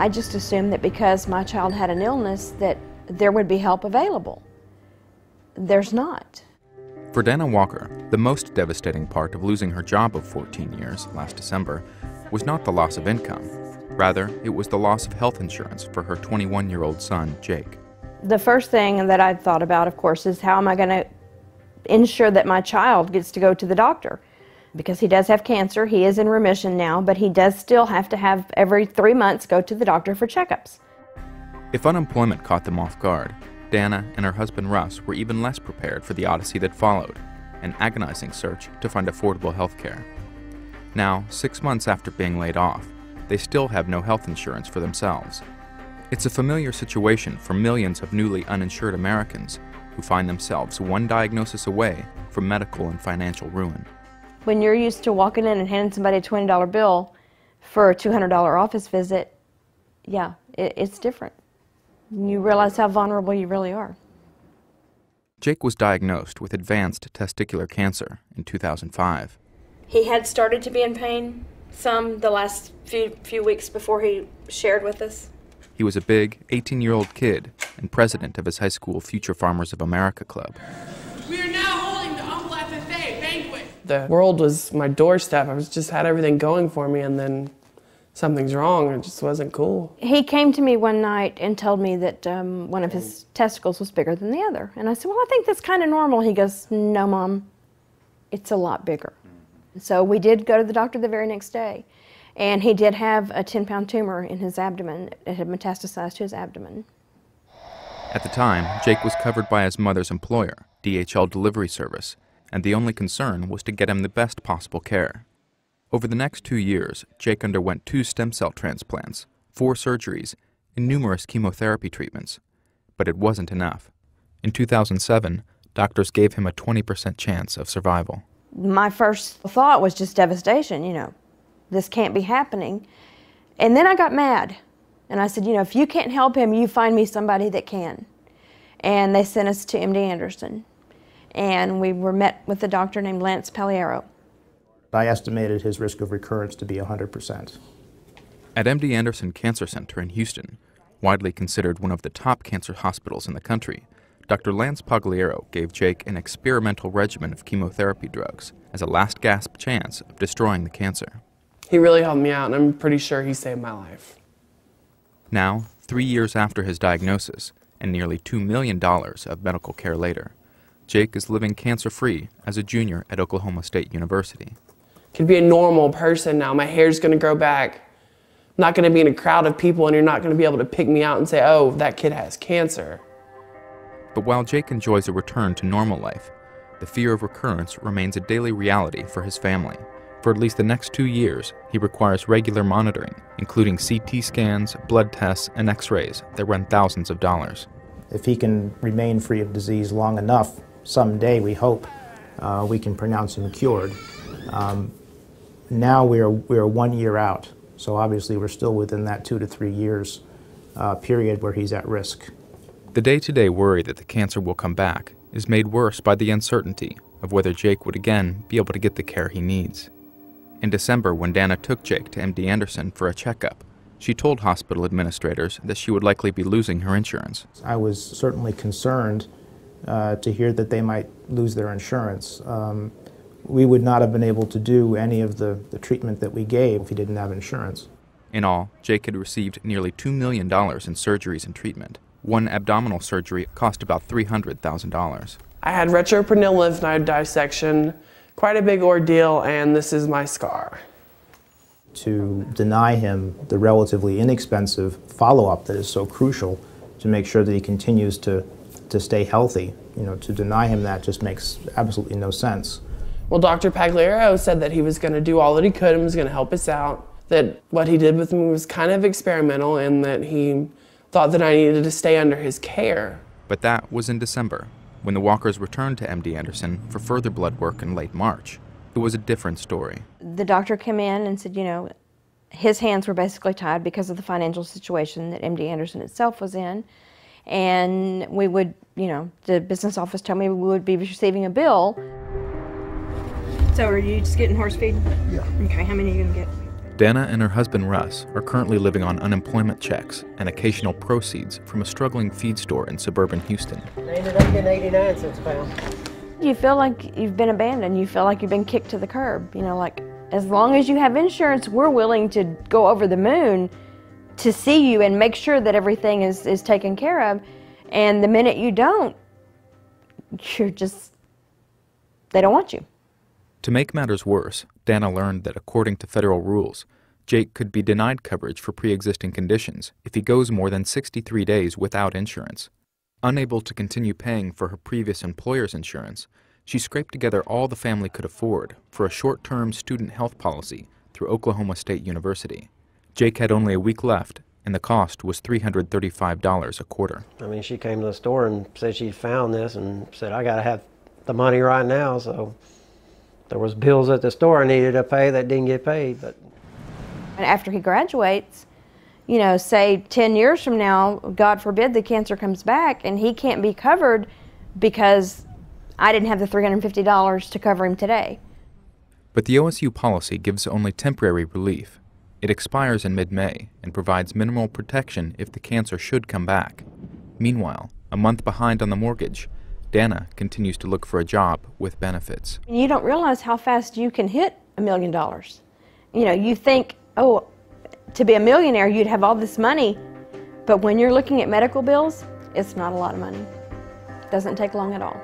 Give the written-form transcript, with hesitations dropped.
I just assumed that because my child had an illness that there would be help available. There's not. For Dana Walker, the most devastating part of losing her job of 14 years last December was not the loss of income. Rather, it was the loss of health insurance for her 21-year-old son, Jake. The first thing that I thought about, of course, is how am I going to ensure that my child gets to go to the doctor? Because he does have cancer, he is in remission now, but he does still have to have every 3 months go to the doctor for checkups. If unemployment caught them off guard, Dana and her husband Russ were even less prepared for the odyssey that followed, an agonizing search to find affordable health care. Now, 6 months after being laid off, they still have no health insurance for themselves. It's a familiar situation for millions of newly uninsured Americans who find themselves one diagnosis away from medical and financial ruin. When you're used to walking in and handing somebody a $20 bill for a $200 office visit, yeah, it's different. You realize how vulnerable you really are. Jake was diagnosed with advanced testicular cancer in 2005. He had started to be in pain some the last few weeks before he shared with us. He was a big 18-year-old kid and president of his high school Future Farmers of America club. We are now holding the Uncle FFA banquet. The world was my doorstep. I just had everything going for me, and then something's wrong. It just wasn't cool. He came to me one night and told me that one of his testicles was bigger than the other. And I said, well, I think that's kind of normal. He goes, no, Mom, it's a lot bigger. So we did go to the doctor the very next day. And he did have a 10-pound tumor in his abdomen. It had metastasized to his abdomen. At the time, Jake was covered by his mother's employer, DHL Delivery Service, and the only concern was to get him the best possible care. Over the next 2 years, Jake underwent 2 stem cell transplants, 4 surgeries, and numerous chemotherapy treatments. But it wasn't enough. In 2007, doctors gave him a 20% chance of survival. My first thought was just devastation, you know. This can't be happening. And then I got mad. And I said, you know, if you can't help him, you find me somebody that can. And they sent us to MD Anderson. And we were met with a doctor named Lance Pagliaro. I estimated his risk of recurrence to be 100%. At MD Anderson Cancer Center in Houston, widely considered one of the top cancer hospitals in the country, Dr. Lance Pagliaro gave Jake an experimental regimen of chemotherapy drugs as a last-gasp chance of destroying the cancer. He really helped me out, and I'm pretty sure he saved my life. Now, 3 years after his diagnosis, and nearly $2 million of medical care later, Jake is living cancer-free as a junior at Oklahoma State University. Could be a normal person now. My hair's going to grow back. I'm not going to be in a crowd of people, and you're not going to be able to pick me out and say, oh, that kid has cancer. But while Jake enjoys a return to normal life, the fear of recurrence remains a daily reality for his family. For at least the next 2 years, he requires regular monitoring, including CT scans, blood tests, and x-rays that run thousands of dollars. If he can remain free of disease long enough, someday we hope we can pronounce him cured. Now we are 1 year out, so obviously we're still within that 2 to 3 years period where he's at risk. The day-to-day worry that the cancer will come back is made worse by the uncertainty of whether Jake would again be able to get the care he needs. In December, when Dana took Jake to MD Anderson for a checkup, she told hospital administrators that she would likely be losing her insurance. I was certainly concerned to hear that they might lose their insurance. We would not have been able to do any of the treatment that we gave if he didn't have insurance. In all, Jake had received nearly $2 million in surgeries and treatment. One abdominal surgery cost about $300,000. I had retroperitoneal lymph node dissection, quite a big ordeal, and this is my scar. To deny him the relatively inexpensive follow-up that is so crucial to make sure that he continues to stay healthy, you know, to deny him that just makes absolutely no sense. Well, Dr. Pagliaro said that he was going to do all that he could and was going to help us out, that what he did with me was kind of experimental, and that he thought that I needed to stay under his care. But that was in December, when the Walkers returned to MD Anderson for further blood work in late March. It was a different story. The doctor came in and said, you know, his hands were basically tied because of the financial situation that MD Anderson itself was in. And we would, you know, the business office told me we would be receiving a bill. So are you just getting horse feed? Yeah. Okay, how many are you going to get? Dana and her husband Russ are currently living on unemployment checks and occasional proceeds from a struggling feed store in suburban Houston. They ended up getting 89 cents a pound. You feel like you've been abandoned. You feel like you've been kicked to the curb. You know, like, as long as you have insurance, we're willing to go over the moon to see you and make sure that everything is taken care of. And the minute you don't, you're just, they don't want you. To make matters worse, Dana learned that according to federal rules, Jake could be denied coverage for pre-existing conditions if he goes more than 63 days without insurance. Unable to continue paying for her previous employer's insurance, she scraped together all the family could afford for a short-term student health policy through Oklahoma State University. Jake had only a week left, and the cost was $335 a quarter. I mean, she came to the store and said she found this and said, I gotta have the money right now, so there was bills at the store I needed to pay that didn't get paid. But after he graduates, you know, say 10 years from now, God forbid the cancer comes back and he can't be covered because I didn't have the $350 to cover him today. But the OSU policy gives only temporary relief. It expires in mid-May and provides minimal protection if the cancer should come back. Meanwhile, a month behind on the mortgage, Dana continues to look for a job with benefits. You don't realize how fast you can hit $1 million. You know, you think, oh, to be a millionaire, you'd have all this money, but when you're looking at medical bills, it's not a lot of money. It doesn't take long at all.